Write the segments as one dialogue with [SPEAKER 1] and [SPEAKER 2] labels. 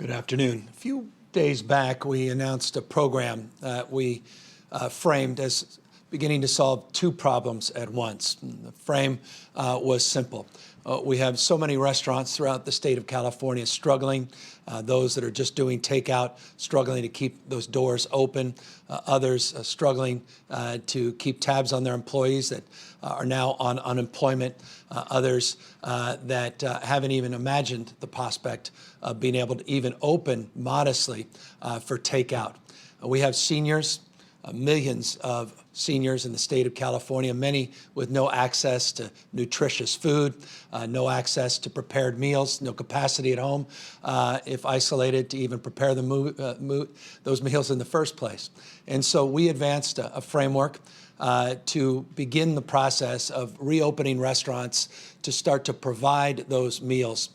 [SPEAKER 1] Good afternoon. A few days back, we announced a program that we framed as beginning to solve two problems at once. The frame was simple. We have so many restaurants throughout the state of California struggling, those that are just doing takeout, struggling to keep those doors open, others struggling to keep tabs on their employees that are now on unemployment, others that haven't even imagined the prospect of being able to even open modestly for takeout. We have seniors, millions of seniors in the state of California, many with no access to nutritious food, no access to prepared meals, no capacity at home, if isolated, to even prepare those meals in the first place. And so we advanced a framework to begin the process of reopening restaurants to start to provide those meals,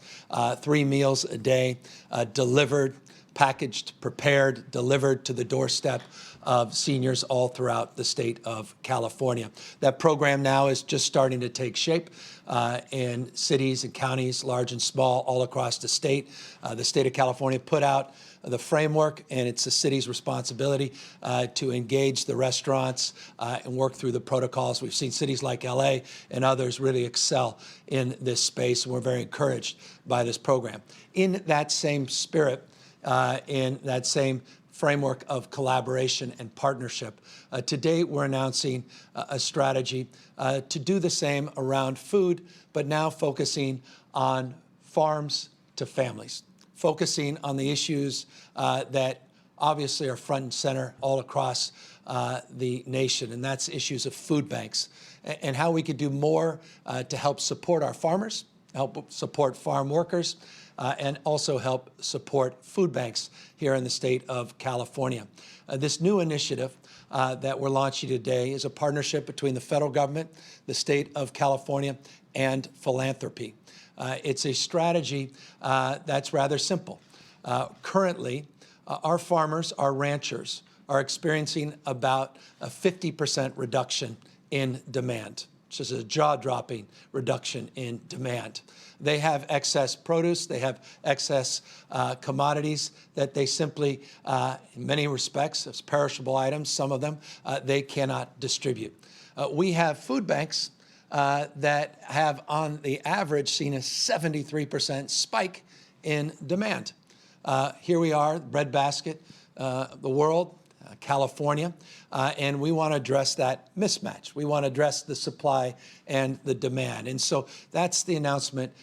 [SPEAKER 1] 3 meals a day, delivered, packaged, prepared, delivered to the doorstep of seniors all throughout the state of California. That program now is just starting to take shape in cities and counties, large and small, all across the state. The state of California put out the framework, and it's the city's responsibility to engage the restaurants and work through the protocols. We've seen cities like LA and others really excel in this space, and we're very encouraged by this program. In that same spirit, in that same framework of collaboration and partnership, today we're announcing a strategy to do the same around food, but now focusing on farms to families, focusing on the issues that obviously are front and center all across the nation, and that's issues of food banks and how we could do more to help support our farmers, help support farm workers, and also help support food banks here in the state of California. This new initiative that we're launching today is a partnership between the federal government, the state of California, and philanthropy. It's a strategy that's rather simple. Currently, our farmers, our ranchers, are experiencing about a 50% reduction in demand, which is a jaw-dropping reduction in demand. They have excess produce, they have excess commodities that they simply, in many respects, as perishable items, some of them, they cannot distribute. We have food banks that have, on the average, seen a 73% spike in demand. Here we are, breadbasket, the world, California, and we want to address that mismatch. We want to address the supply and the demand. And so that's the announcement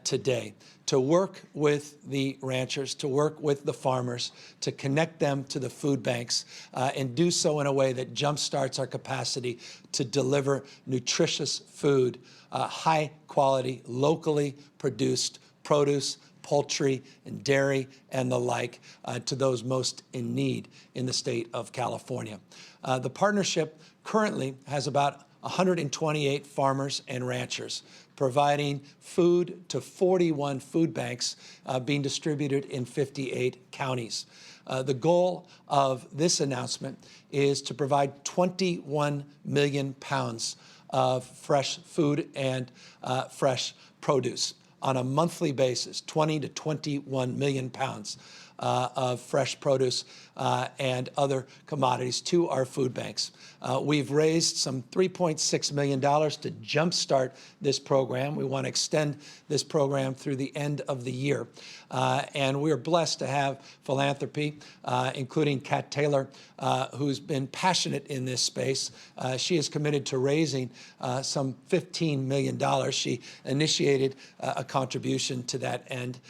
[SPEAKER 1] today, to work with the ranchers, to work with the farmers, to connect them to the food banks, and do so in a way that jumpstarts our capacity to deliver nutritious food, high quality, locally produced produce, poultry and dairy and the like to those most in need in the state of California. The partnership currently has about 128 farmers and ranchers providing food to 41 food banks being distributed in 58 counties. The goal of this announcement is to provide 21 million pounds of fresh food and fresh produce on a monthly basis, 20 to 21 million pounds of fresh produce and other commodities to our food banks. We've raised some $3.6 million to jumpstart this program. We want to extend this program through the end of the year. And we are blessed to have philanthropy, including Kat Taylor, who's been passionate in this space. She is committed to raising some $15 million. She initiated a contribution to that end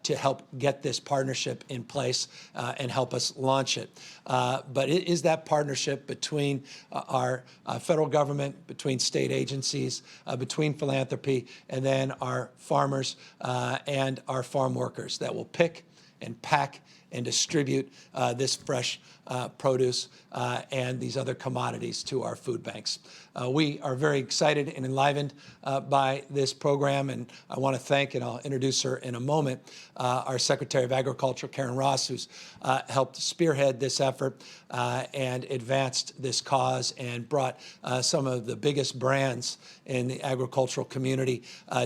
[SPEAKER 1] to help get this partnership in place and help us launch it. But it is that partnership between our federal government, between state agencies, between philanthropy, and then our farmers and our farm workers that will pick and pack and distribute this fresh produce and these other commodities to our food banks. We are very excited and enlivened by this program, and I want to thank, and I'll introduce her in a moment, our Secretary of Agriculture, Karen Ross, who's helped spearhead this effort and advanced this cause and brought some of the biggest brands in the agricultural community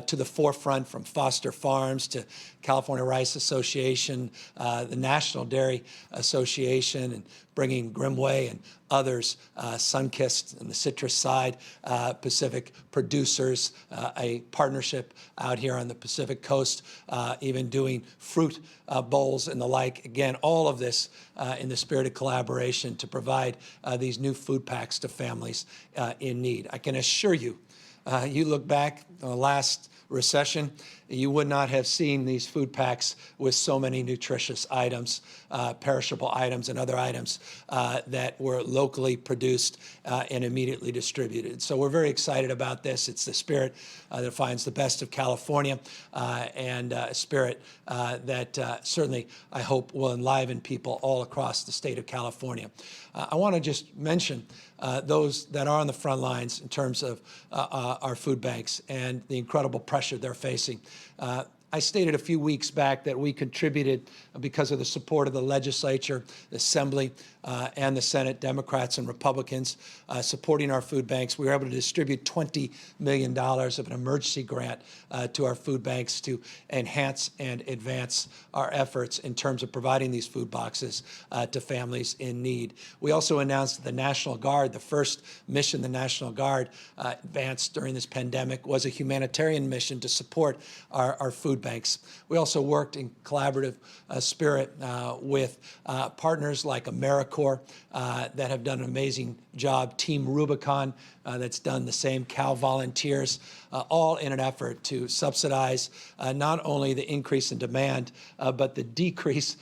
[SPEAKER 1] to the forefront, from Foster Farms to California Rice Association, the National Dairy Association, and bringing Grimway and others, Sunkist and the citrus side, Pacific producers, a partnership out here on the Pacific coast, even doing fruit bowls and the like. Again, all of this in the spirit of collaboration to provide these new food packs to families in need. I can assure you, you look back on the last recession, you would not have seen these food packs with so many nutritious items, perishable items, and other items that were locally produced and immediately distributed. So we're very excited about this. It's the spirit that finds the best of California, and a spirit that certainly, I hope, will enliven people all across the state of California. I want to just mention those that are on the front lines in terms of our food banks and the incredible pressure they're facing. I stated a few weeks back that we contributed, because of the support of the legislature, the Assembly, and the Senate, Democrats and Republicans, supporting our food banks. We were able to distribute $20 million of an emergency grant to our food banks to enhance and advance our efforts in terms of providing these food boxes to families in need. We also announced that the National Guard, the first mission the National Guard advanced during this pandemic, was a humanitarian mission to support our food banks. We also worked in collaborative spirit with partners like AmeriCorps that have done an amazing job, Team Rubicon that's done the same, Cal Volunteers, all in an effort to subsidize not only the increase in demand, but the decrease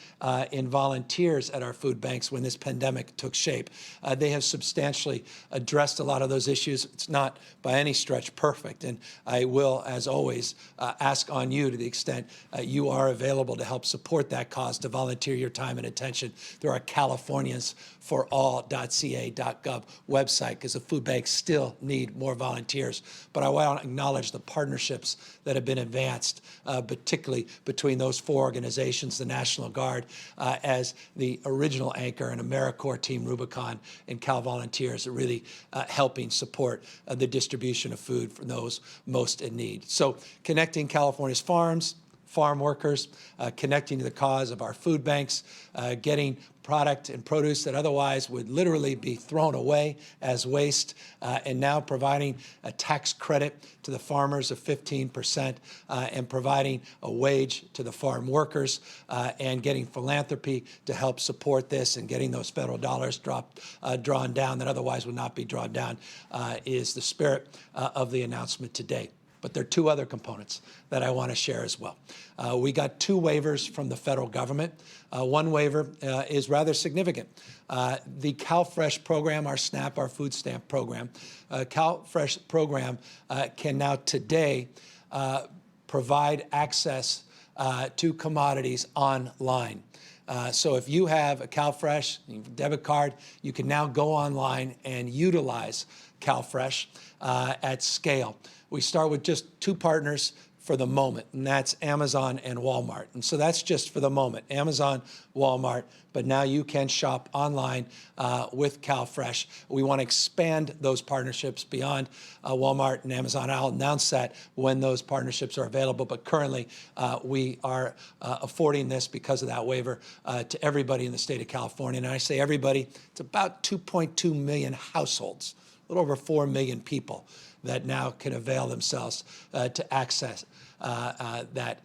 [SPEAKER 1] in volunteers at our food banks when this pandemic took shape. They have substantially addressed a lot of those issues. It's not by any stretch perfect, and I will, as always, ask on you, to the extent you are available to help support that cause, to volunteer your time and attention through our CaliforniansForAll.ca.gov website, because the food banks still need more volunteers. But I want to acknowledge the partnerships that have been advanced, particularly between those four organizations, the National Guard as the original anchor, and AmeriCorps, Team Rubicon, and Cal Volunteers are really helping support the distribution of food for those most in need. So connecting California's farms, farm workers, connecting to the cause of our food banks, getting product and produce that otherwise would literally be thrown away as waste, and now providing a tax credit to the farmers of 15%, and providing a wage to the farm workers, and getting philanthropy to help support this, and getting those federal dollars drawn down that otherwise would not be drawn down, is the spirit of the announcement today. But there are two other components that I want to share as well. We got two waivers from the federal government. One waiver is rather significant. The CalFresh program, our SNAP, our food stamp program, CalFresh program can now today provide access to commodities online. So if you have a CalFresh debit card, you can now go online and utilize CalFresh at scale. We start with just two partners for the moment, and that's Amazon and Walmart. And so that's just for the moment, Amazon, Walmart, but now you can shop online with CalFresh. We want to expand those partnerships beyond Walmart and Amazon. I'll announce that when those partnerships are available, but currently we are affording this, because of that waiver, to everybody in the state of California. And I say everybody, it's about 2.2 million households, a little over 4 million people that now can avail themselves to access that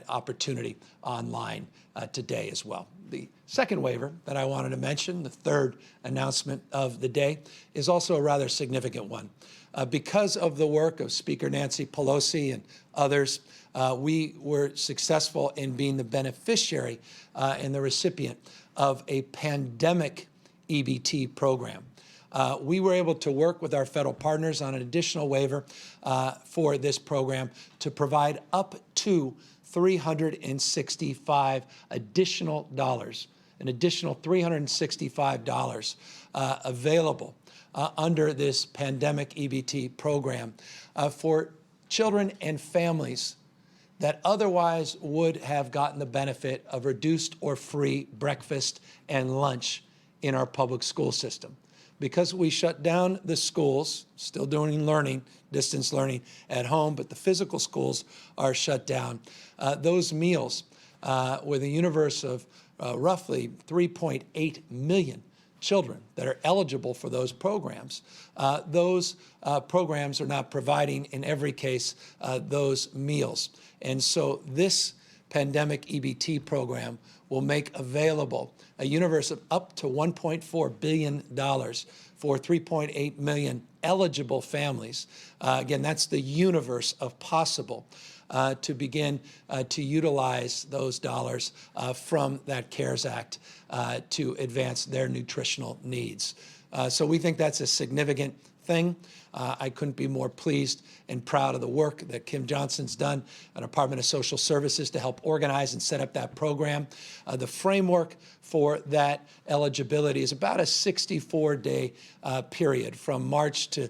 [SPEAKER 1] opportunity online today as well. The second waiver that I wanted to mention, the third announcement of the day, is also a rather significant one. Because of the work of Speaker Nancy Pelosi and others, we were successful in being the beneficiary and the recipient of a pandemic EBT program. We were able to work with our federal partners on an additional waiver for this program to provide up to $365 additional dollars, an additional $365 available under this pandemic EBT program for children and families that otherwise would have gotten the benefit of reduced or free breakfast and lunch in our public school system. Because we shut down the schools, still doing learning, distance learning at home, but the physical schools are shut down, those meals with a universe of roughly 3.8 million children that are eligible for those programs. Those programs are not providing, in every case, those meals. And so this pandemic EBT program will make available a universe of up to $1.4 billion for 3.8 million eligible families. Again, that's the universe of possible to begin to utilize those dollars from that CARES Act to advance their nutritional needs. So we think that's a significant thing. I couldn't be more pleased and proud of the work that Kim Johnson's done at Department of Social Services to help organize and set up that program. The framework for that eligibility is about a 64-day period from March to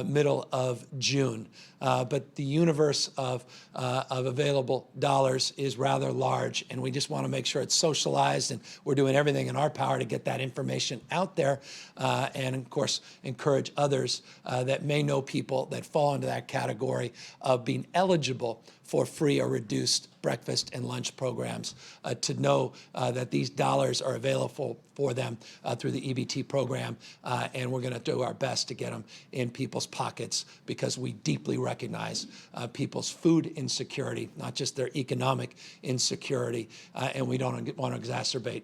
[SPEAKER 1] middle of June. But the universe of available dollars is rather large, and we just want to make sure it's socialized, and we're doing everything in our power to get that information out there, and of course encourage others that may know people that fall into that category of being eligible for free or reduced breakfast and lunch programs to know that these dollars are available for them through the EBT program, and we're going to do our best to get them in people's pockets because we deeply recognize people's food insecurity, not just their economic insecurity, and we don't want to exacerbate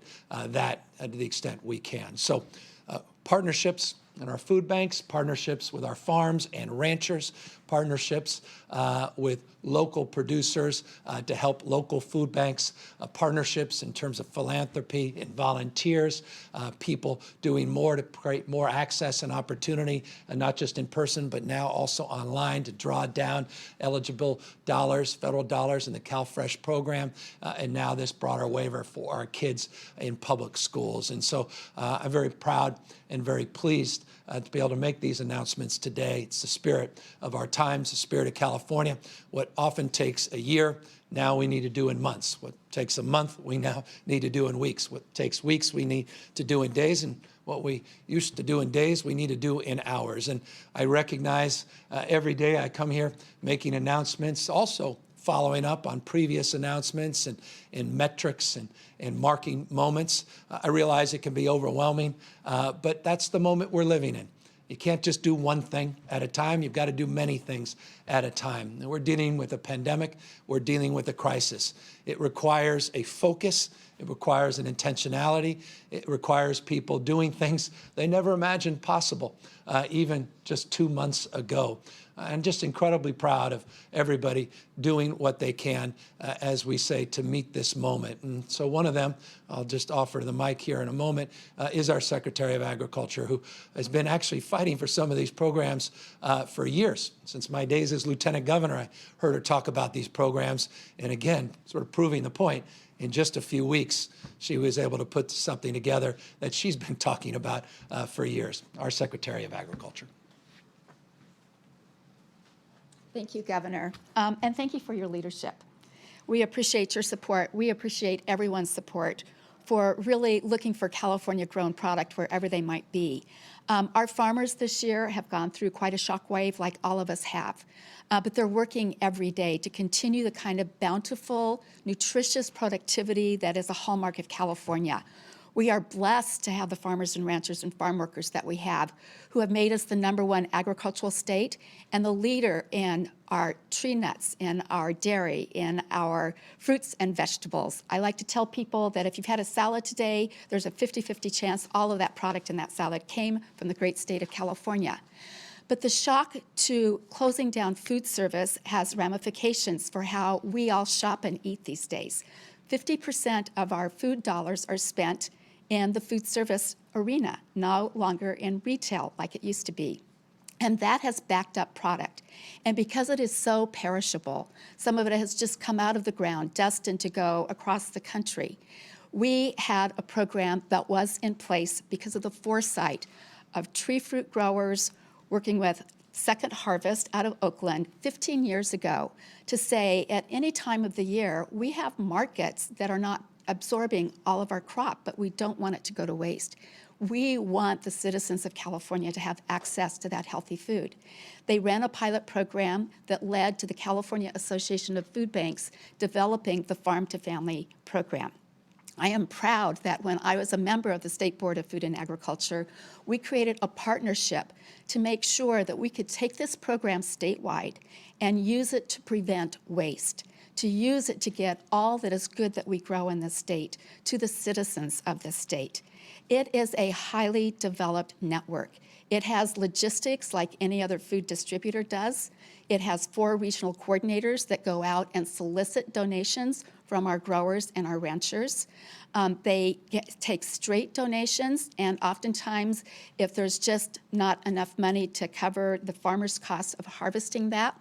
[SPEAKER 1] that to the extent we can. So partnerships in our food banks, partnerships with our farms and ranchers, partnerships with local producers to help local food banks, partnerships in terms of philanthropy and volunteers, people doing more to create more access and opportunity, and not just in person, but now also online to draw down eligible dollars, federal dollars in the CalFresh program, and now this broader waiver for our kids in public schools. And so I'm very proud and very pleased to be able to make these announcements today. It's the spirit of our times, the spirit of California. What often takes a year, now we need to do in months. What takes a month, we now need to do in weeks. What takes weeks, we need to do in days. And what we used to do in days, we need to do in hours. And I recognize every day I come here making announcements, also following up on previous announcements and metrics and marking moments. I realize it can be overwhelming, but that's the moment we're living in. You can't just do one thing at a time. You've got to do many things at a time. And we're dealing with a pandemic. We're dealing with a crisis. It requires a focus. It requires an intentionality. It requires people doing things they never imagined possible, even just 2 months ago. I'm just incredibly proud of everybody doing what they can, as we say, to meet this moment. And so one of them, I'll just offer the mic here in a moment, is our Secretary of Agriculture, who has been actually fighting for some of these programs for years. Since my days as Lieutenant Governor, I heard her talk about these programs. And again, sort of proving the point, in just a few weeks, she was able to put something together that she's been talking about for years, our Secretary of Agriculture.
[SPEAKER 2] Thank you, Governor, and thank you for your leadership. We appreciate your support. We appreciate everyone's support for really looking for California-grown product wherever they might be. Our farmers this year have gone through quite a shockwave, like all of us have, but they're working every day to continue the kind of bountiful, nutritious productivity that is a hallmark of California. We are blessed to have the farmers and ranchers and farm workers that we have, who have made us the #1 agricultural state and the leader in our tree nuts, in our dairy, in our fruits and vegetables. I like to tell people that if you've had a salad today, there's a 50-50 chance all of that product in that salad came from the great state of California. But the shock to closing down food service has ramifications for how we all shop and eat these days. 50% of our food dollars are spent in the food service arena, no longer in retail like it used to be. And that has backed up product. And because it is so perishable, some of it has just come out of the ground, destined to go across the country. We had a program that was in place because of the foresight of tree fruit growers working with Second Harvest out of Oakland 15 years ago to say at any time of the year, we have markets that are not absorbing all of our crop, but we don't want it to go to waste. We want the citizens of California to have access to that healthy food. They ran a pilot program that led to the California Association of Food Banks developing the Farm to Family program. I am proud that when I was a member of the State Board of Food and Agriculture, we created a partnership to make sure that we could take this program statewide and use it to prevent waste, to use it to get all that is good that we grow in this state to the citizens of this state. It is a highly developed network. It has logistics like any other food distributor does. It has 4 regional coordinators that go out and solicit donations from our growers and our ranchers. They take straight donations, and oftentimes, if there's just not enough money to cover the farmer's costs of harvesting that,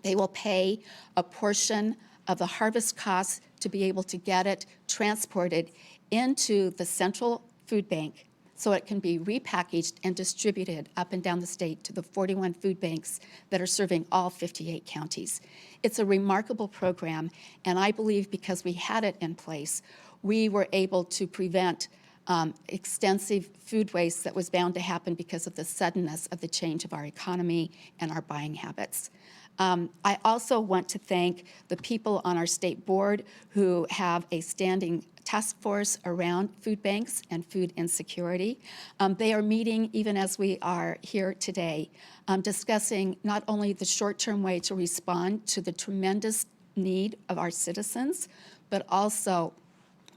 [SPEAKER 2] they will pay a portion of the harvest costs to be able to get it transported into the central food bank so it can be repackaged and distributed up and down the state to the 41 food banks that are serving all 58 counties. It's a remarkable program, and I believe because we had it in place, we were able to prevent extensive food waste that was bound to happen because of the suddenness of the change of our economy and our buying habits. I also want to thank the people on our state board who have a standing task force around food banks and food insecurity. They are meeting, even as we are here today, discussing not only the short-term way to respond to the tremendous need of our citizens, but also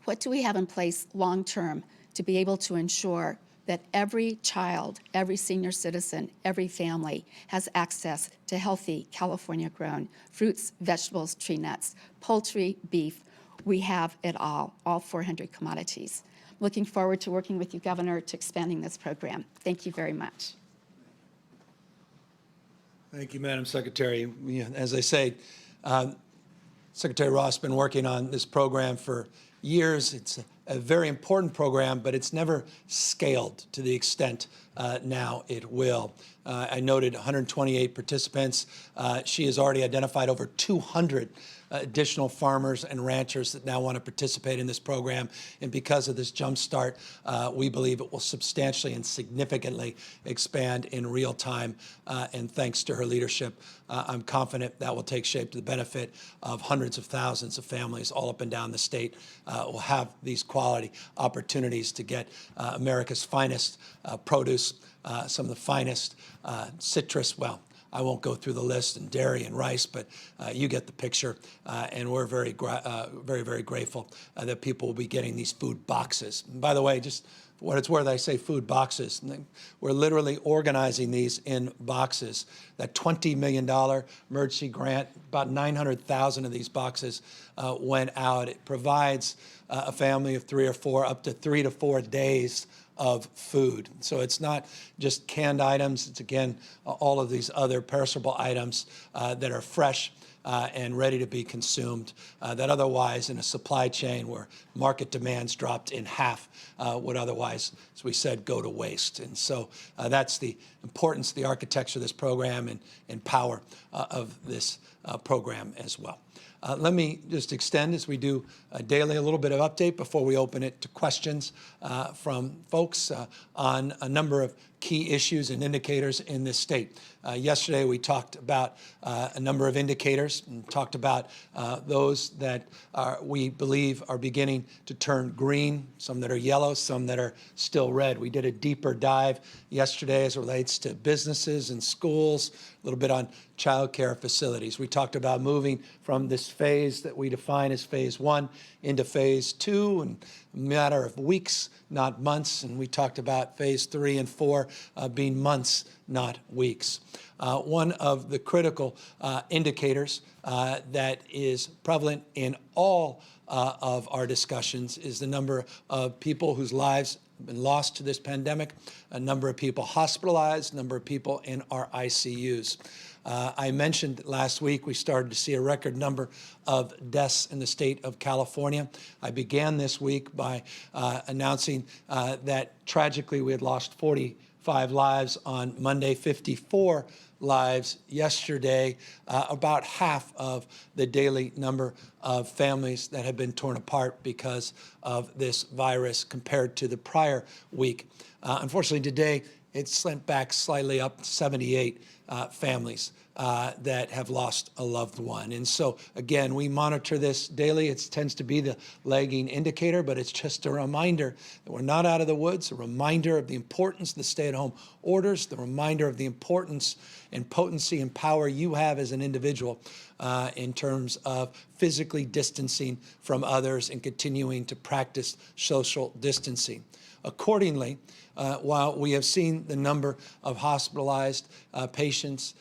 [SPEAKER 2] what do we have in place long-term to be able to ensure that every child, every senior citizen, every family has access to healthy California-grown fruits, vegetables, tree nuts, poultry, beef. We have it all 400 commodities. Looking forward to working with you, Governor, to expanding this program. Thank you very much.
[SPEAKER 1] Thank you, Madam Secretary. As I say, Secretary Ross has been working on this program for years. It's a very important program, but it's never scaled to the extent now it will. I noted 128 participants. She has already identified over 200 additional farmers and ranchers that now want to participate in this program. And because of this jumpstart, we believe it will substantially and significantly expand in real time. And thanks to her leadership, I'm confident that will take shape to the benefit of hundreds of thousands of families all up and down the state will have these quality opportunities to get America's finest produce, some of the finest citrus, well, I won't go through the list, and dairy and rice, but you get the picture. And we're very, very grateful that people will be getting these food boxes. And by the way, just for what it's worth, I say food boxes. We're literally organizing these in boxes. That $20 million emergency grant, about 900,000 of these boxes went out. It provides a family of 3 or 4 up to 3 to 4 days of food. So it's not just canned items. It's, again, all of these other perishable items that are fresh and ready to be consumed that otherwise in a supply chain where market demand's dropped in half would otherwise, as we said, go to waste. And so that's the importance, the architecture of this program and power of this program as well. Let me just extend, as we do daily, a little bit of update before we open it to questions from folks on a number of key issues and indicators in this state. Yesterday, we talked about a number of indicators and talked about those that we believe are beginning to turn green, some that are yellow, some that are still red. We did a deeper dive yesterday as it relates to businesses and schools, a little bit on child care facilities. We talked about moving from this phase that we define as phase 1 into phase 2 in a matter of weeks, not months. And we talked about phase 3 and 4 being months, not weeks. One of the critical indicators that is prevalent in all of our discussions is the number of people whose lives been lost to this pandemic, a number of people hospitalized, a number of people in our ICUs. I mentioned last week we started to see a record number of deaths in the state of California. I began this week by announcing that tragically we had lost 45 lives on Monday, 54 lives yesterday, about half of the daily number of families that have been torn apart because of this virus compared to the prior week. Unfortunately, today it slipped back slightly up, 78 families that have lost a loved one. And so, again, we monitor this daily. It tends to be the lagging indicator, but it's just a reminder that we're not out of the woods, a reminder of the importance of the stay-at-home orders, the reminder of the importance and potency and power you have as an individual in terms of physically distancing from others and continuing to practice social distancing. Accordingly, while we have seen the number of hospitalized patients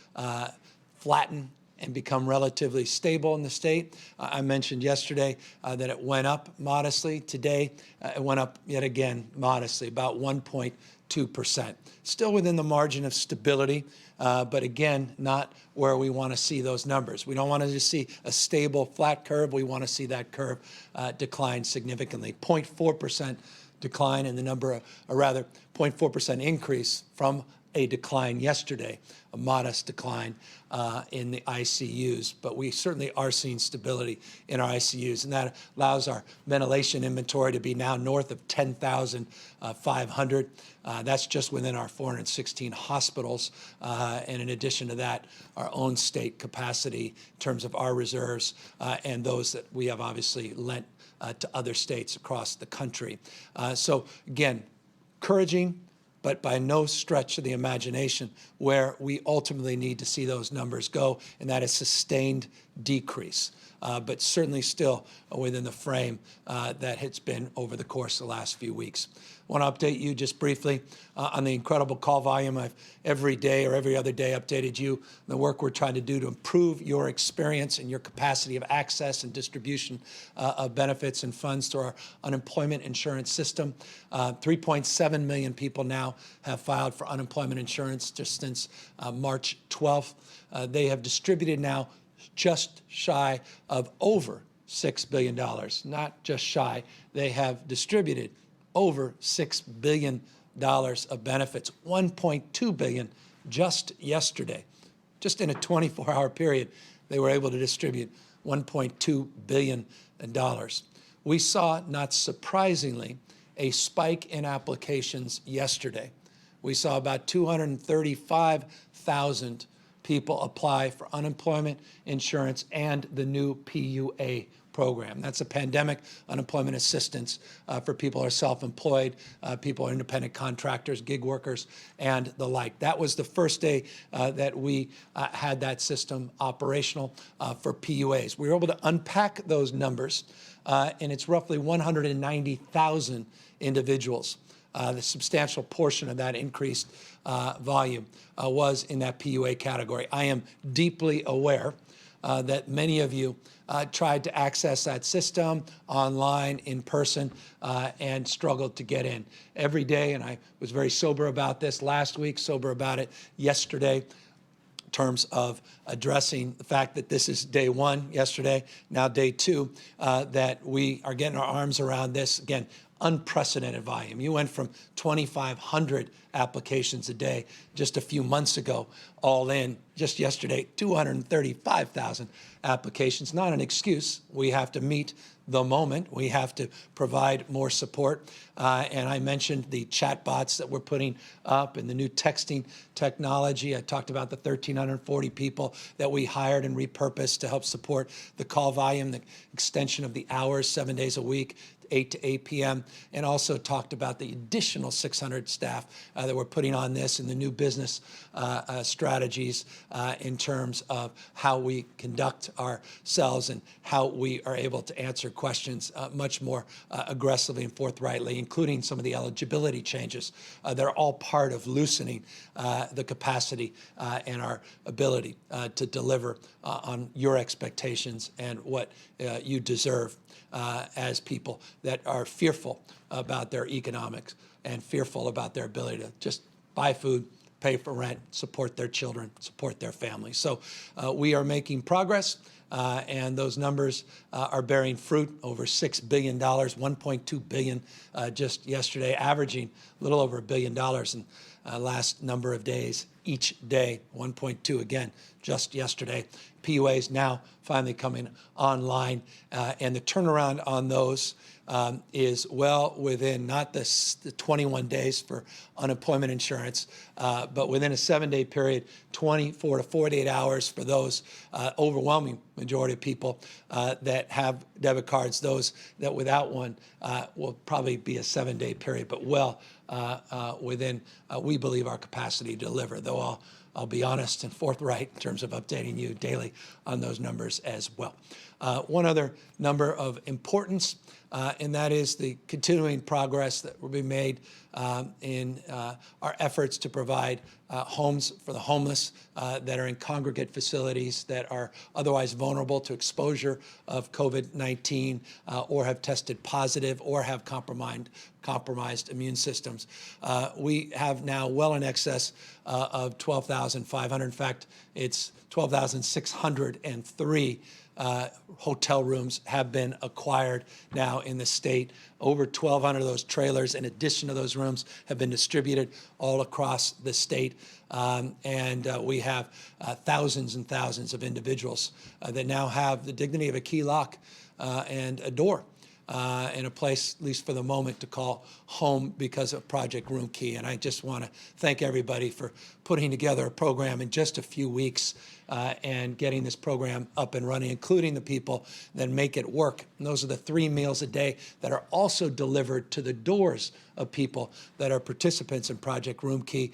[SPEAKER 1] flatten and become relatively stable in the state, I mentioned yesterday that it went up modestly. Today, it went up yet again modestly, about 1.2%. Still within the margin of stability, but again, not where we want to see those numbers. We don't want to just see a stable, flat curve. We want to see that curve decline significantly. 0.4% decline in the number, or rather 0.4% increase from a decline yesterday, a modest decline in the ICUs, but we certainly are seeing stability in our ICUs, and that allows our ventilation inventory to be now north of 10,500. That's just within our 416 hospitals, and in addition to that, our own state capacity in terms of our reserves and those that we have obviously lent to other states across the country. So again, encouraging, but by no stretch of the imagination where we ultimately need to see those numbers go, and that is sustained decrease, but certainly still within the frame that it's been over the course of the last few weeks. I want to update you just briefly on the incredible call volume. I've every day or every other day updated you on the work we're trying to do to improve your experience and your capacity of access and distribution of benefits and funds to our unemployment insurance system. 3.7 million people now have filed for unemployment insurance just since March 12th. They have distributed now just shy of over $6 billion, not just shy. They have distributed over $6 billion of benefits, $1.2 billion just yesterday. Just in a 24-hour period, they were able to distribute $1.2 billion. We saw, not surprisingly, a spike in applications yesterday. We saw about 235,000 people apply for unemployment insurance and the new PUA program. That's a pandemic unemployment assistance for people who are self-employed, people who are independent contractors, gig workers, and the like. That was the first day that we had that system operational for PUAs. We were able to unpack those numbers, and it's roughly 190,000 individuals. The substantial portion of that increased volume was in that PUA category. I am deeply aware that many of you tried to access that system online, in person, and struggled to get in every day. And I was very sober about this last week, sober about it yesterday, in terms of addressing the fact that this is day one yesterday, now day two, that we are getting our arms around this. Again, unprecedented volume. You went from 2,500 applications a day just a few months ago, all in, just yesterday, 235,000 applications. Not an excuse. We have to meet the moment. We have to provide more support. And I mentioned the chatbots that we're putting up and the new texting technology. I talked about the 1,340 people that we hired and repurposed to help support the call volume, the extension of the hours, 7 days a week, 8 to 8 p.m., and also talked about the additional 600 staff that we're putting on this and the new business strategies in terms of how we conduct ourselves and how we are able to answer questions much more aggressively and forthrightly, including some of the eligibility changes. They're all part of loosening the capacity and our ability to deliver on your expectations and what you deserve as people that are fearful about their economic and fearful about their ability to just buy food, pay for rent, support their children, support their families. So we are making progress, and those numbers are bearing fruit. Over $6 billion, $1.2 billion just yesterday, averaging a little over $1 billion in last number of days each day, 1.2 again just yesterday. PUAs now finally coming online, and the turnaround on those is well within not the 21 days for unemployment insurance, but within a 7-day period, 24 to 48 hours for those overwhelming majority of people that have debit cards. Those that without one will probably be a 7-day period, but well within, we believe, our capacity to deliver, though I'll be honest and forthright in terms of updating you daily on those numbers as well. One other number of importance, and that is the continuing progress that will be made in our efforts to provide homes for the homeless that are in congregate facilities that are otherwise vulnerable to exposure of COVID-19 or have tested positive or have compromised immune systems. We have now well in excess of 12,500. In fact, it's 12,603 hotel rooms have been acquired now in the state. Over 1,200 of those trailers, in addition to those rooms, have been distributed all across the state. And we have thousands and thousands of individuals that now have the dignity of a key lock and a door. In a place, at least for the moment, to call home because of Project Room Key. And I just want to thank everybody for putting together a program in just a few weeks and getting this program up and running, including the people that make it work. And those are the 3 meals a day that are also delivered to the doors of people that are participants in Project Room Key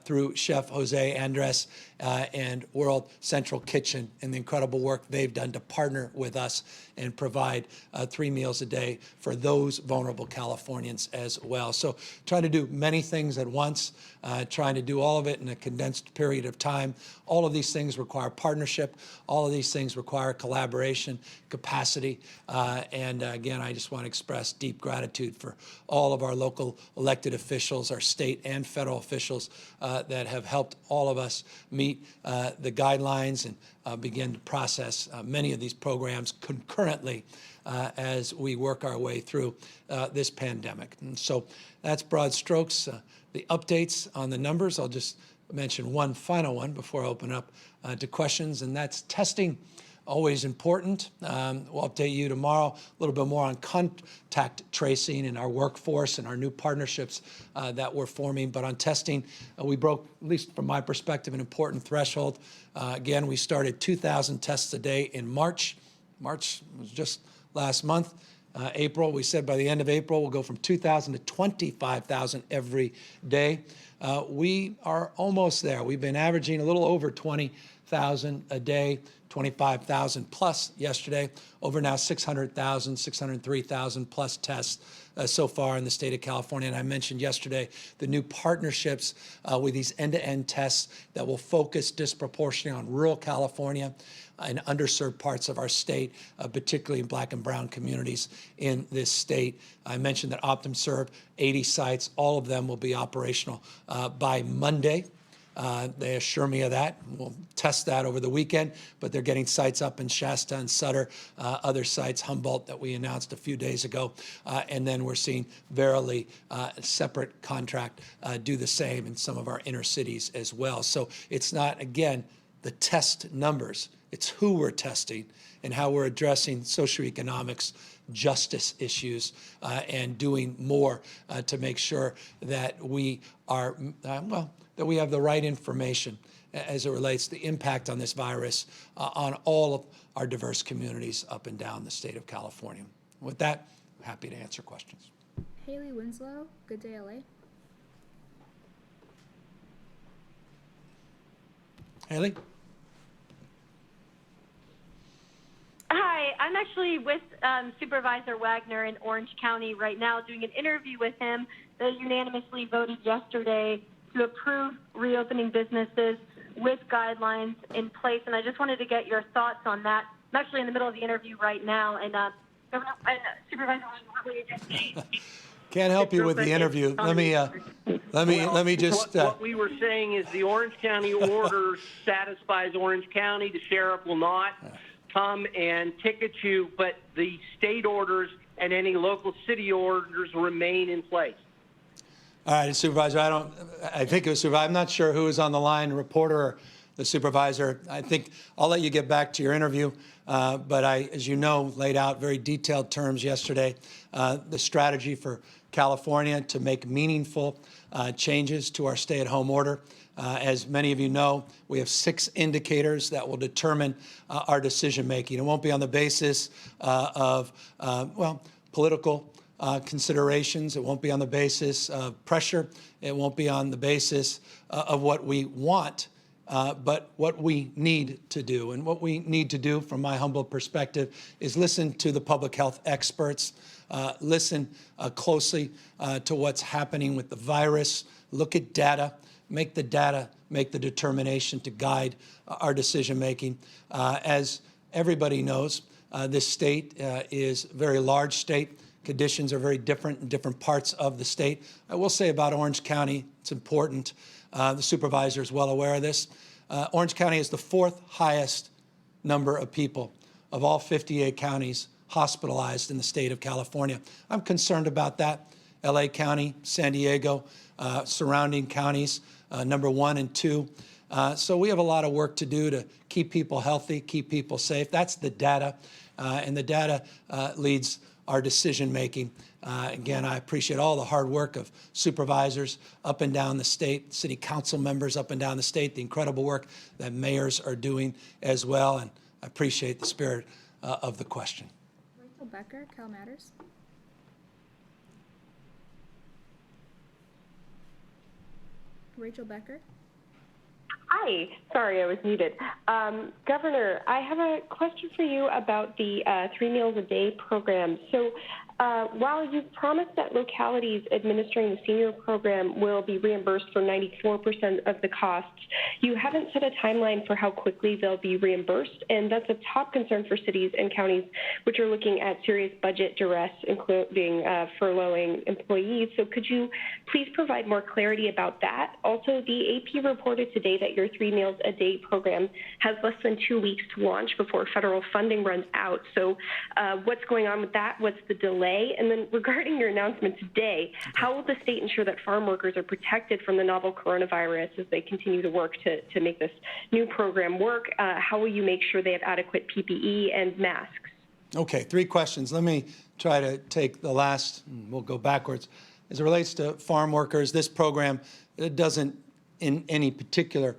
[SPEAKER 1] through Chef Jose Andres and World Central Kitchen and the incredible work they've done to partner with us and provide 3 meals a day for those vulnerable Californians as well. So trying to do many things at once, trying to do all of it in a condensed period of time. All of these things require partnership. All of these things require collaboration, capacity. And again, I just want to express deep gratitude for all of our local elected officials, our state and federal officials that have helped all of us meet the guidelines and begin to process many of these programs concurrently as we work our way through this pandemic. And so that's broad strokes. The updates on the numbers, I'll just mention one final one before I open up to questions, and that's testing. Always important. We'll update you tomorrow a little bit more on contact tracing and our workforce and our new partnerships that we're forming. But on testing, we broke, at least from my perspective, an important threshold. Again, we started 2,000 tests a day in March. March was just last month. April, we said by the end of April, we'll go from 2,000 to 25,000 every day. We are almost there. We've been averaging a little over 20,000 a day, 25,000 plus yesterday, over now 600,000, 603,000 plus tests so far in the state of California. And I mentioned yesterday the new partnerships with these end-to-end tests that will focus disproportionately on rural California and underserved parts of our state, particularly in Black and brown communities in this state. I mentioned that OptumServe, 80 sites, all of them will be operational by Monday. They assure me of that. We'll test that over the weekend, but they're getting sites up in Shasta and Sutter, other sites, Humboldt, that we announced a few days ago. And then we're seeing Verily, separate contract, do the same in some of our inner cities as well. So it's not, again, the test numbers. It's who we're testing and how we're addressing socioeconomics, justice issues, and doing more to make sure that we are, that we have the right information as it relates to the impact on this virus on all of our diverse communities up and down the state of California. With that, I'm happy to answer questions.
[SPEAKER 3] Haley Winslow, Good Day LA.
[SPEAKER 1] Haley?
[SPEAKER 4] Hi, I'm actually with Supervisor Wagner in Orange County right now doing an interview with him. They unanimously voted yesterday to approve reopening businesses with guidelines in place, and I just wanted to get your thoughts on that. I'm actually in the middle of the interview right now, and Supervisor Wagner, what were you just saying?
[SPEAKER 1] Can't help you with the interview. Let me just.
[SPEAKER 5] What we were saying is the Orange County order satisfies Orange County. The sheriff will not come and ticket you, but the state orders and any local city orders remain in place.
[SPEAKER 1] All right, Supervisor, I think it was Supervisor. I'm not sure who is on the line, reporter or the supervisor. I think I'll let you get back to your interview. But I, as you know, laid out very detailed terms yesterday, the strategy for California to make meaningful changes to our stay-at-home order. As many of you know, we have 6 indicators that will determine our decision-making. It won't be on the basis of, political considerations. It won't be on the basis of pressure. It won't be on the basis of what we want, but what we need to do. And what we need to do, from my humble perspective, is listen to the public health experts, listen closely to what's happening with the virus, look at data, make the determination to guide our decision-making. As everybody knows, this state is a very large state. Conditions are very different in different parts of the state. I will say about Orange County, it's important. The supervisor is well aware of this. Orange County is the 4th highest number of people of all 58 counties hospitalized in the state of California. I'm concerned about that. LA County, San Diego, surrounding counties, number 1 and 2. So we have a lot of work to do to keep people healthy, keep people safe. That's the data, and the data leads our decision-making. Again, I appreciate all the hard work of supervisors up and down the state, city council members up and down the state, the incredible work that mayors are doing as well, and I appreciate the spirit of the question.
[SPEAKER 3] Rachel Becker, Cal Matters. Rachel Becker.
[SPEAKER 6] Hi. Sorry, I was muted. Governor, I have a question for you about the 3 meals a day program. So while you've promised that localities administering the senior program will be reimbursed for 94% of the costs, you haven't set a timeline for how quickly they'll be reimbursed, and that's a top concern for cities and counties which are looking at serious budget duress, including furloughing employees. So could you please provide more clarity about that? Also, the AP reported today that your 3 meals a day program has less than 2 weeks to launch before federal funding runs out. So what's going on with that? What's the delay? And then regarding your announcement today, how will the state ensure that farm workers are protected from the novel coronavirus as they continue to work to make this new program work? How will you make sure they have adequate PPE and masks?
[SPEAKER 1] Okay, 3 questions. Let me try to take the last, and we'll go backwards. As it relates to farm workers, this program, it doesn't in any particular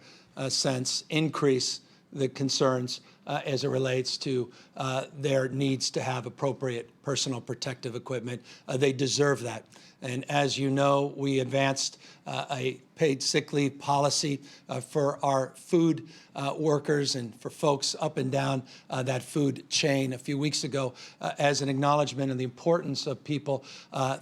[SPEAKER 1] sense increase the concerns as it relates to their needs to have appropriate personal protective equipment. They deserve that. And as you know, we advanced a paid sick leave policy for our food workers and for folks up and down that food chain a few weeks ago as an acknowledgement of the importance of people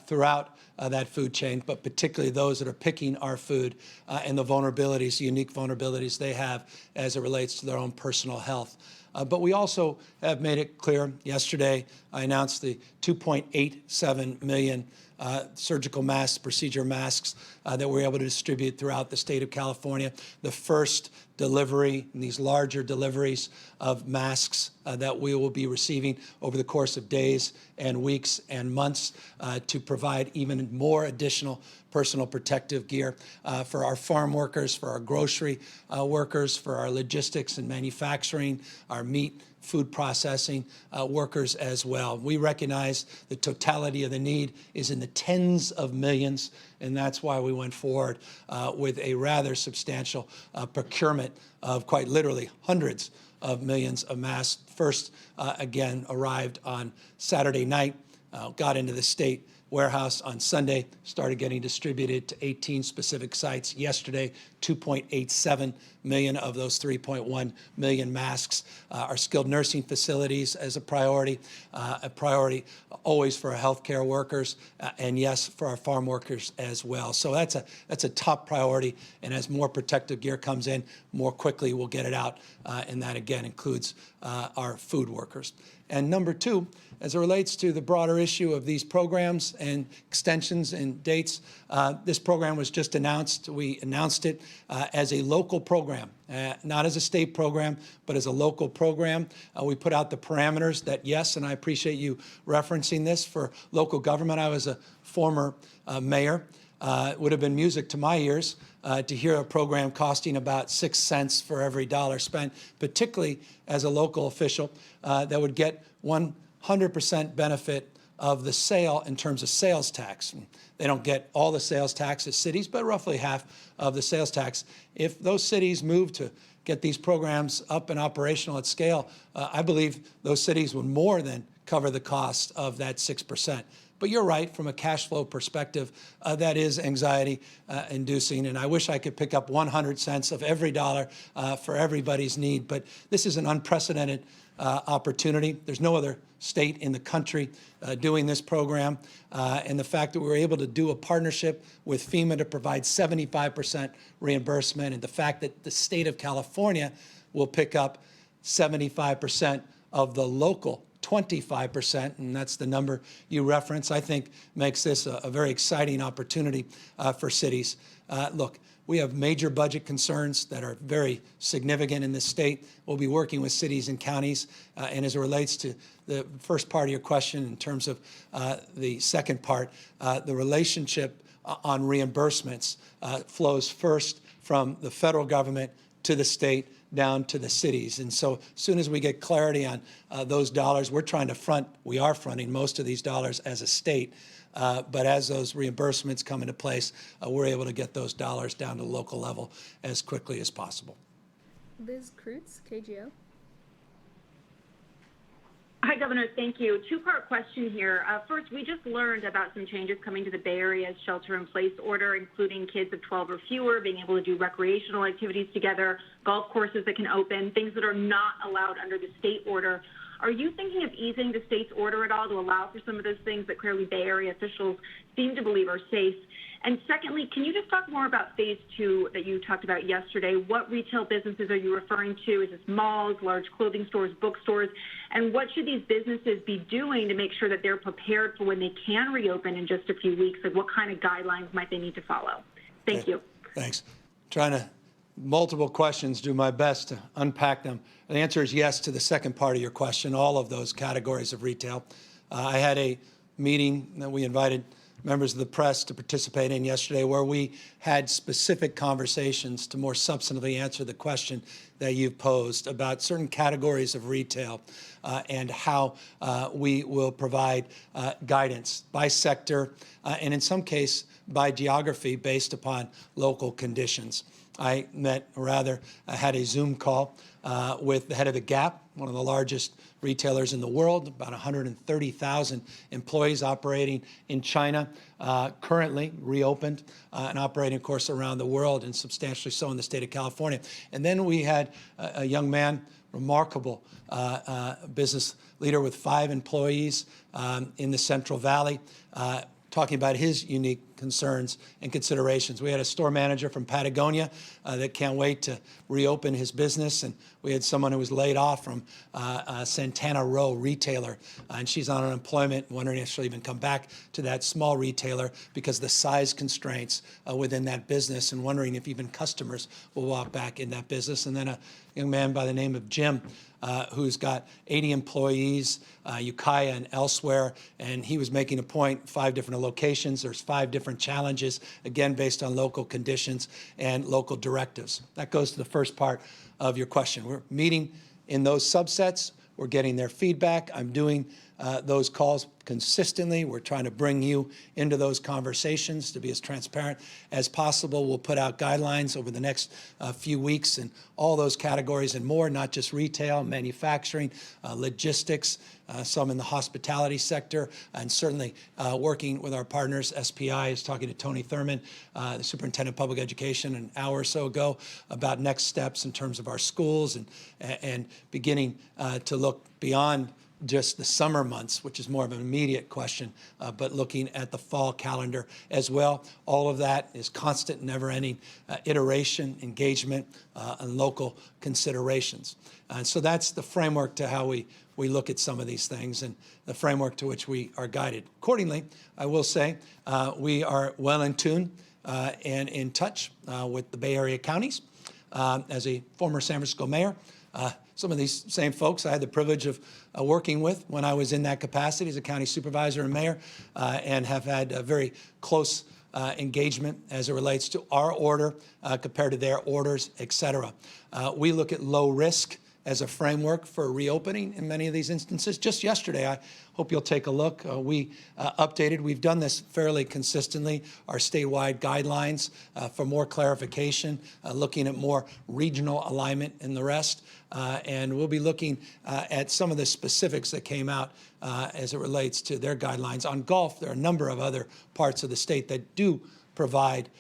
[SPEAKER 1] throughout that food chain, but particularly those that are picking our food and the vulnerabilities, the unique vulnerabilities they have as it relates to their own personal health. But we also have made it clear. Yesterday, I announced the 2.87 million surgical masks, procedure masks that we're able to distribute throughout the state of California. The first delivery, and these larger deliveries of masks that we will be receiving over the course of days and weeks and months to provide even more additional personal protective gear for our farm workers, for our grocery workers, for our logistics and manufacturing, our meat, food processing workers as well. We recognize the totality of the need is in the tens of millions, and that's why we went forward with a rather substantial procurement of quite literally hundreds of millions of masks. First, again, arrived on Saturday night, got into the state warehouse on Sunday, started getting distributed to 18 specific sites yesterday, 2.87 million of those 3.1 million masks. Our skilled nursing facilities as a priority always for our healthcare workers, and yes, for our farm workers as well. So that's a top priority, and as more protective gear comes in, more quickly we'll get it out, and that again includes our food workers. And number 2, as it relates to the broader issue of these programs and extensions and dates. This program was just announced. We announced it as a local program, not as a state program, but as a local program. We put out the parameters that, yes, and I appreciate you referencing this, for local government. I was a former mayor. It would have been music to my ears to hear a program costing about 6 cents for every dollar spent, particularly as a local official that would get 100% benefit of the sale in terms of sales tax. They don't get all the sales tax as cities, but roughly half of the sales tax. If those cities move to get these programs up and operational at scale, I believe those cities would more than cover the cost of that 6%. But you're right, from a cash flow perspective, that is anxiety inducing. And I wish I could pick up 100 cents of every dollar for everybody's need. But this is an unprecedented opportunity. There's no other state in the country doing this program. And the fact that we were able to do a partnership with FEMA to provide 75% reimbursement, and the fact that the state of California will pick up 75% of the local 25%, and that's the number you reference, I think makes this a very exciting opportunity for cities. Look, we have major budget concerns that are very significant in this state. We'll be working with cities and counties. And as it relates to the first part of your question, in terms of the second part, the relationship on reimbursements flows first from the federal government to the state, down to the cities. And so as soon as we get clarity on those dollars, we are fronting most of these dollars as a state. But as those reimbursements come into place, we're able to get those dollars down to the local level as quickly as possible.
[SPEAKER 3] Liz Kreutz, KGO.
[SPEAKER 7] Hi, Governor. Thank you. Two-part question here. First, we just learned about some changes coming to the Bay Area's shelter-in-place order, including kids of 12 or fewer being able to do recreational activities together, golf courses that can open, things that are not allowed under the state order. Are you thinking of easing the state's order at all to allow for some of those things that clearly Bay Area officials seem to believe are safe? And secondly, can you just talk more about phase 2 that you talked about yesterday? What retail businesses are you referring to? Is this malls, large clothing stores, bookstores? And what should these businesses be doing to make sure that they're prepared for when they can reopen in just a few weeks? Like, what kind of guidelines might they need to follow? Thank you.
[SPEAKER 1] Thanks. Trying to multiple questions, do my best to unpack them. The answer is yes to the second part of your question, all of those categories of retail. I had a meeting that we invited members of the press to participate in yesterday, where we had specific conversations to more substantively answer the question that you've posed about certain categories of retail and how we will provide guidance by sector and in some case by geography based upon local conditions. I had a Zoom call with the head of the Gap, one of the largest retailers in the world, about 130,000 employees operating in China, currently reopened and operating, of course, around the world, and substantially so in the state of California. And then we had a young man, remarkable business leader with 5 employees in the Central Valley, talking about his unique concerns and considerations. We had a store manager from Patagonia that can't wait to reopen his business, and we had someone who was laid off from Santana Row retailer, and she's on unemployment, wondering if she'll even come back to that small retailer because of the size constraints within that business, and wondering if even customers will walk back in that business. And then a young man by the name of Jim, who's got 80 employees, Ukiah and elsewhere, and he was making a point, 5 different locations. There's 5 different challenges, again, based on local conditions and local directives. That goes to the first part of your question. We're meeting in those subsets. We're getting their feedback. I'm doing those calls consistently. We're trying to bring you into those conversations to be as transparent as possible. We'll put out guidelines over the next few weeks in all those categories and more, not just retail, manufacturing, logistics, some in the hospitality sector, and certainly working with our partners. SPI is talking to Tony Thurman, the Superintendent of Public Education, an hour or so ago about next steps in terms of our schools and beginning to look beyond just the summer months, which is more of an immediate question, but looking at the fall calendar as well. All of that is constant, never-ending iteration, engagement, and local considerations. And so that's the framework to how we look at some of these things and the framework to which we are guided. Accordingly, I will say we are well in tune and in touch with the Bay Area counties. As a former San Francisco mayor, some of these same folks I had the privilege of working with when I was in that capacity as a county supervisor and mayor, and have had a very close engagement as it relates to our order compared to their orders, et cetera. We look at low risk as a framework for reopening in many of these instances. Just yesterday, I hope you'll take a look. We updated, we've done this fairly consistently, our statewide guidelines for more clarification, looking at more regional alignment and the rest. And we'll be looking at some of the specifics that came out as it relates to their guidelines. On golf, there are a number of other parts of the state that do provide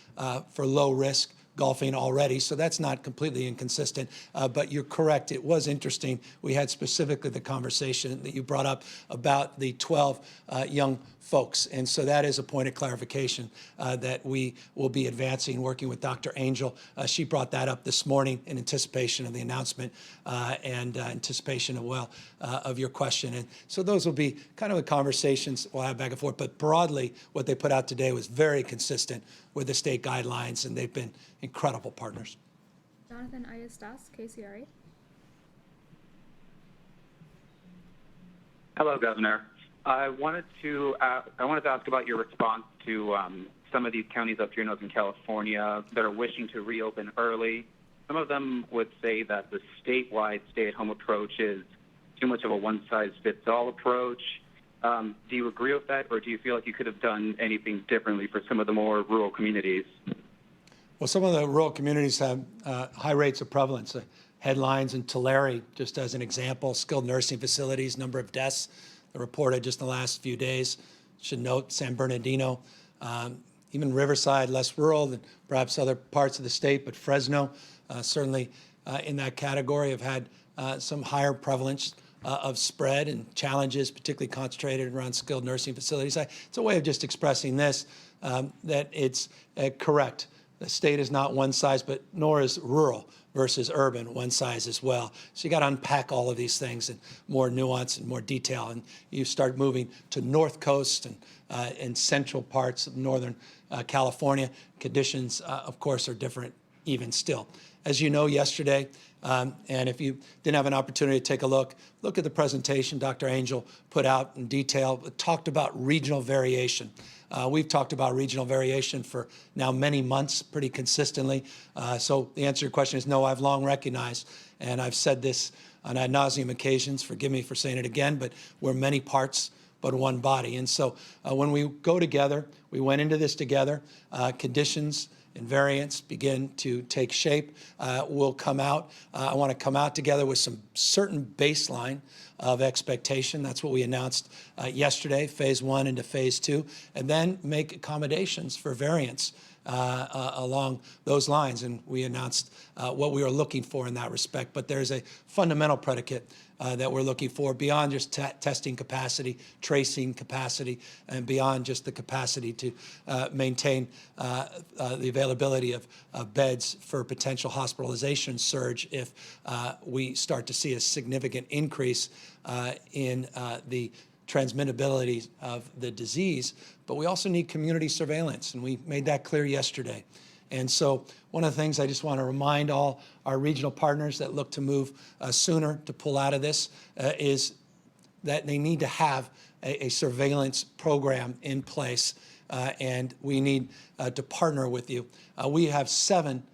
[SPEAKER 1] for low risk golfing already, so that's not completely inconsistent. But you're correct, it was interesting. We had specifically the conversation that you brought up about the 12 young folks. And so that is a point of clarification that we will be advancing, working with Dr. Angel. She brought that up this morning in anticipation of the announcement and anticipation of your question. And so those will be kind of the conversations we'll have back and forth. But broadly, what they put out today was very consistent with the state guidelines, and they've been incredible partners.
[SPEAKER 3] Jonathan Ayestas, KCRA.
[SPEAKER 8] Hello, Governor. I wanted to ask about your response to some of these counties up here in Northern California that are wishing to reopen early. Some of them would say that the statewide stay-at-home approach is too much of a one-size-fits-all approach. Do you agree with that, or do you feel like you could have done anything differently for some of the more rural communities?
[SPEAKER 1] Well, some of the rural communities have high rates of prevalence. Headlines in Tulare, just as an example, skilled nursing facilities, number of deaths reported just in the last few days. Should note San Bernardino, even Riverside, less rural than perhaps other parts of the state, but Fresno, certainly in that category, have had some higher prevalence of spread and challenges, particularly concentrated around skilled nursing facilities. It's a way of just expressing this, that it's correct. The state is not one size, but nor is rural versus urban one size as well. So you got to unpack all of these things in more nuance and more detail. And you start moving to North Coast and central parts of Northern California. Conditions, of course, are different even still. As you know, yesterday, and if you didn't have an opportunity to take a look at the presentation Dr. Angel put out in detail. It talked about regional variation. We've talked about regional variation for now many months pretty consistently. So the answer to your question is no, I've long recognized, and I've said this on ad nauseum occasions, forgive me for saying it again, but we're many parts but one body. And so when we go together, we went into this together, conditions and variants begin to take shape. We'll come out. I want to come out together with some certain baseline of expectation. That's what we announced yesterday, phase 1 into phase 2, and then make accommodations for variants along those lines. And we announced what we were looking for in that respect. But there's a fundamental predicate that we're looking for beyond just testing capacity, tracing capacity, and beyond just the capacity to maintain the availability of beds for potential hospitalization surge if we start to see a significant increase in the transmittability of the disease. But we also need community surveillance, and we made that clear yesterday. And so one of the things I just want to remind all our regional partners that look to move sooner to pull out of this is that they need to have a surveillance program in place, and we need to partner with you. We have 7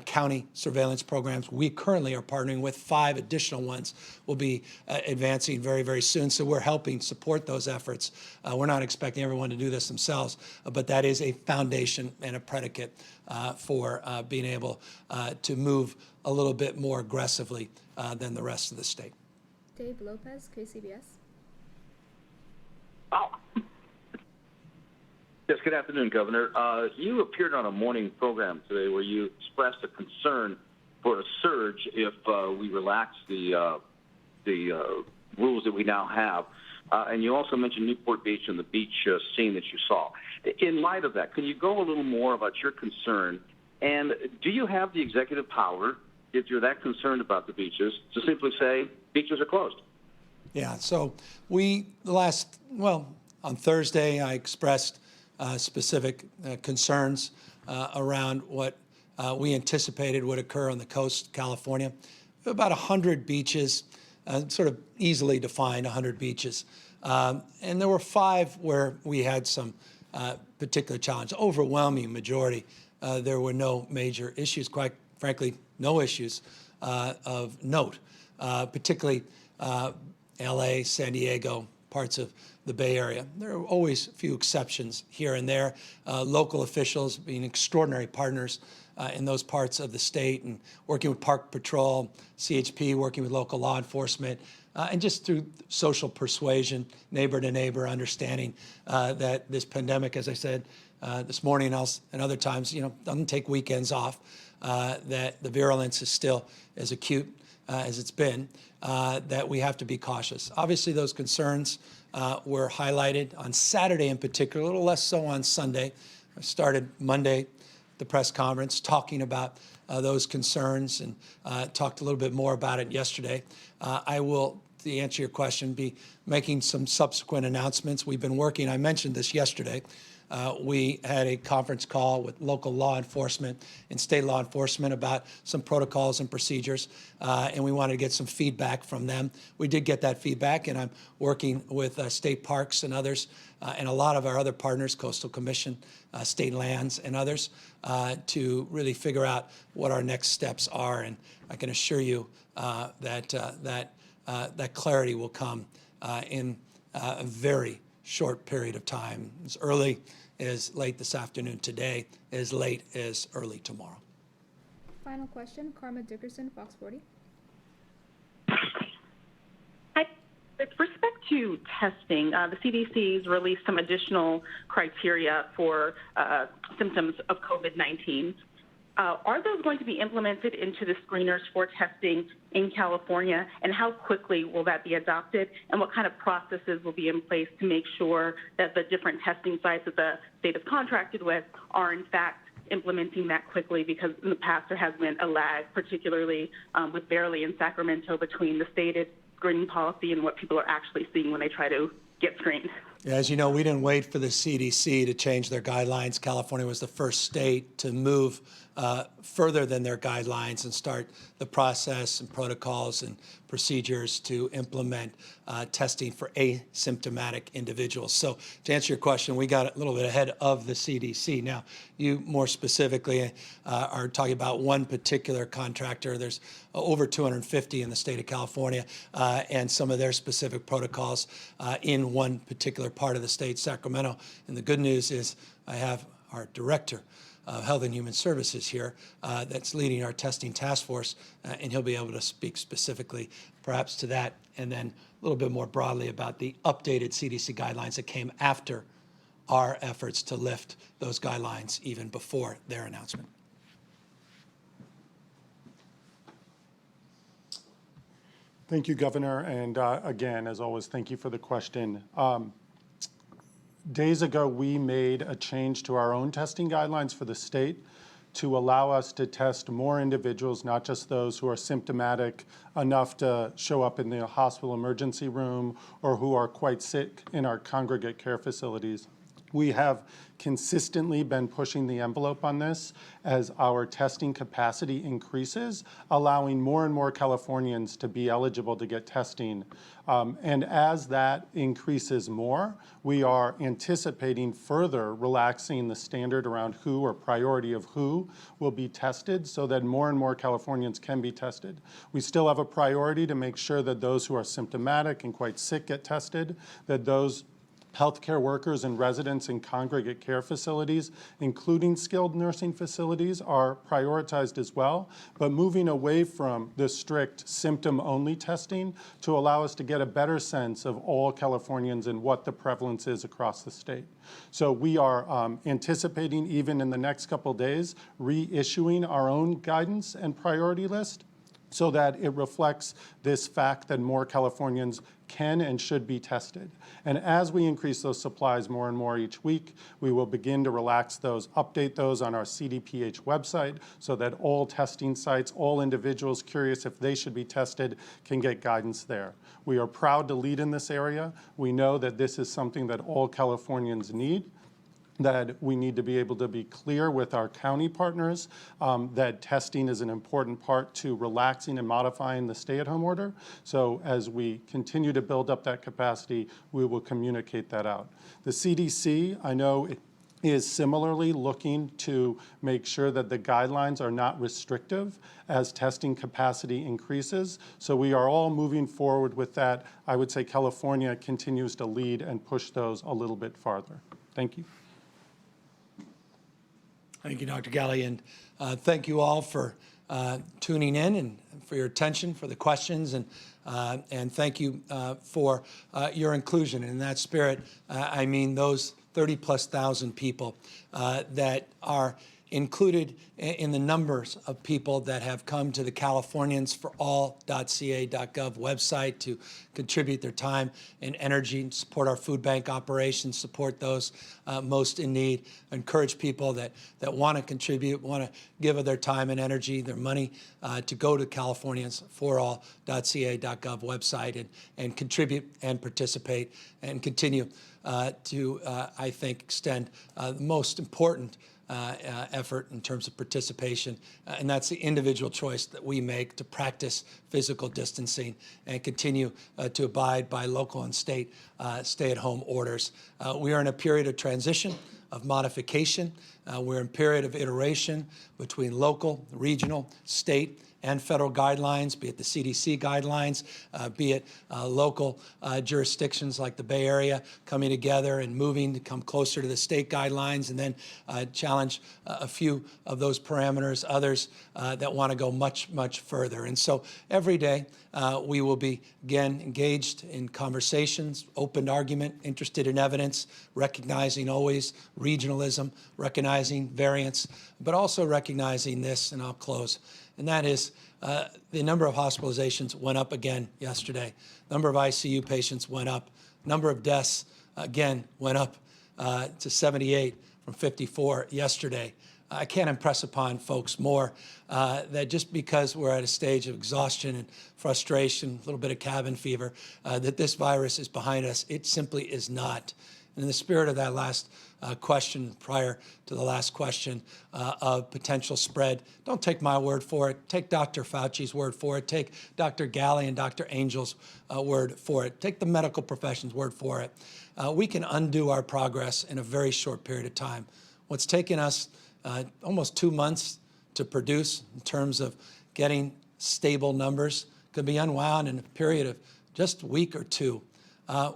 [SPEAKER 1] county surveillance programs. We currently are partnering with 5 additional ones we'll be advancing very, very soon. So we're helping support those efforts. We're not expecting everyone to do this themselves, but that is a foundation and a predicate for being able to move a little bit more aggressively than the rest of the state.
[SPEAKER 3] Dave Lopez, KCBS.
[SPEAKER 9] Yes, good afternoon, Governor. You appeared on a morning program today where you expressed a concern for a surge if we relax the rules that we now have. And you also mentioned Newport Beach and the beach scene that you saw. In light of that, can you go a little more about your concern? And do you have the executive power, if you're that concerned about the beaches, to simply say beaches are closed?
[SPEAKER 1] Yeah, so on Thursday, I expressed specific concerns around what we anticipated would occur on the coast of California. About 100 beaches, sort of easily defined 100 beaches. And there were 5 where we had some particular challenge. Overwhelming majority, there were no major issues, quite frankly, no issues of note, particularly LA, San Diego, parts of the Bay Area. There are always a few exceptions here and there. Local officials being extraordinary partners in those parts of the state and working with Park Patrol, CHP, working with local law enforcement, and just through social persuasion, neighbor to neighbor, understanding that this pandemic, as I said this morning and other times, doesn't take weekends off, that the virulence is still as acute as it's been, that we have to be cautious. Obviously, those concerns were highlighted on Saturday in particular, a little less so on Sunday. I started Monday, the press conference, talking about those concerns and talked a little bit more about it yesterday. I will, to answer your question, be making some subsequent announcements. We've been working, I mentioned this yesterday, we had a conference call with local law enforcement and state law enforcement about some protocols and procedures, and we wanted to get some feedback from them. We did get that feedback, and I'm working with state parks and others, and a lot of our other partners, Coastal Commission, state lands, and others, to really figure out what our next steps are. And I can assure you that clarity will come in a very short period of time, as early as late this afternoon today, as late as early tomorrow.
[SPEAKER 3] Final question, Karma Dickerson, Fox 40.
[SPEAKER 10] Hi. With respect to testing, the CDC's released some additional criteria for symptoms of COVID-19. Are those going to be implemented into the screeners for testing in California, and how quickly will that be adopted, and what kind of processes will be in place to make sure that the different testing sites that the state is contracted with are in fact implementing that quickly? Because in the past there has been a lag, particularly with Verily and Sacramento, between the stated screening policy and what people are actually seeing when they try to get screened.
[SPEAKER 1] As you know, we didn't wait for the CDC to change their guidelines. California was the first state to move further than their guidelines and start the process and protocols and procedures to implement testing for asymptomatic individuals. So to answer your question, we got a little bit ahead of the CDC. Now, you more specifically are talking about one particular contractor. There's over 250 in the state of California, and some of their specific protocols in one particular part of the state, Sacramento. And the good news is I have our director of Health and Human Services here that's leading our testing task force, and he'll be able to speak specifically perhaps to that, and then a little bit more broadly about the updated CDC guidelines that came after our efforts to lift those guidelines even before their announcement.
[SPEAKER 11] Thank you, Governor, and again, as always, thank you for the question. Days ago, we made a change to our own testing guidelines for the state to allow us to test more individuals, not just those who are symptomatic enough to show up in the hospital emergency room or who are quite sick in our congregate care facilities. We have consistently been pushing the envelope on this as our testing capacity increases, allowing more and more Californians to be eligible to get testing. And as that increases more, we are anticipating further relaxing the standard around who or priority of who will be tested so that more and more Californians can be tested. We still have a priority to make sure that those who are symptomatic and quite sick get tested, that those healthcare workers and residents in congregate care facilities, including skilled nursing facilities, are prioritized as well, but moving away from the strict symptom-only testing to allow us to get a better sense of all Californians and what the prevalence is across the state. So we are anticipating, even in the next couple of days, reissuing our own guidance and priority list so that it reflects this fact that more Californians can and should be tested. And as we increase those supplies more and more each week, we will begin to relax those, update those on our CDPH website so that all testing sites, all individuals curious if they should be tested can get guidance there. We are proud to lead in this area. We know that this is something that all Californians need, that we need to be able to be clear with our county partners that testing is an important part to relaxing and modifying the stay-at-home order. So as we continue to build up that capacity, we will communicate that out. The CDC, I know, is similarly looking to make sure that the guidelines are not restrictive as testing capacity increases. So we are all moving forward with that. I would say California continues to lead and push those a little bit farther. Thank you.
[SPEAKER 1] Thank you, Dr. Galley, and thank you all for tuning in and for your attention, for the questions, and thank you for your inclusion. And in that spirit, I mean those 30+ thousand people that are included in the numbers of people that have come to the CaliforniansForAll.ca.gov website to contribute their time and energy and support our food bank operations, support those most in need. I encourage people that want to contribute, want to give of their time and energy, their money, to go to CaliforniansForAll.ca.gov website and contribute and participate and continue to, I think, extend the most important effort in terms of participation, and that's the individual choice that we make to practice physical distancing and continue to abide by local and state stay-at-home orders. We are in a period of transition, of modification. We're in a period of iteration between local, regional, state, and federal guidelines, be it the CDC guidelines, be it local jurisdictions like the Bay Area coming together and moving to come closer to the state guidelines, and then challenge a few of those parameters, others that want to go much, much further. And so every day we will be, again, engaged in conversations, open argument, interested in evidence, recognizing always regionalism, recognizing variance, but also recognizing this, and I'll close, and that is the number of hospitalizations went up again yesterday. Number of ICU patients went up. Number of deaths, again, went up to 78 from 54 yesterday. I can't impress upon folks more that just because we're at a stage of exhaustion and frustration, a little bit of cabin fever, that this virus is behind us. It simply is not. And in the spirit of that last question, prior to the last question of potential spread, don't take my word for it. Take Dr. Fauci's word for it. Take Dr. Galley and Dr. Angel's word for it. Take the medical profession's word for it. We can undo our progress in a very short period of time. What's taken us almost 2 months to produce in terms of getting stable numbers could be unwound in a period of just a week or two.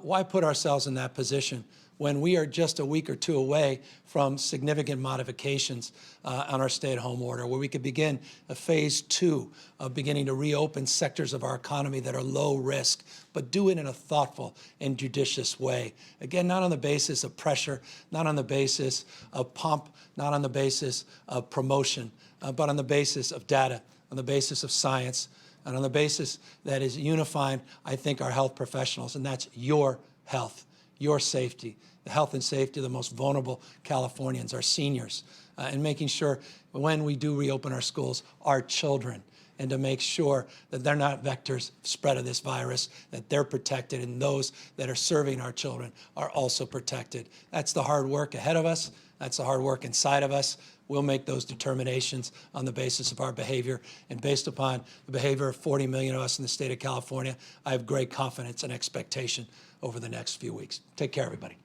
[SPEAKER 1] Why put ourselves in that position when we are just a week or two away from significant modifications on our stay-at-home order, where we could begin a phase 2 of beginning to reopen sectors of our economy that are low risk, but do it in a thoughtful and judicious way. Again, not on the basis of pressure, not on the basis of pomp, not on the basis of promotion, but on the basis of data, on the basis of science, and on the basis that is unifying, I think, our health professionals, and that's your health, your safety, the health and safety of the most vulnerable Californians, our seniors, and making sure when we do reopen our schools, our children, and to make sure that they're not vectors of spread of this virus, that they're protected, and those that are serving our children are also protected. That's the hard work ahead of us. That's the hard work inside of us. We'll make those determinations on the basis of our behavior. And based upon the behavior of 40 million of us in the state of California, I have great confidence and expectation over the next few weeks. Take care, everybody.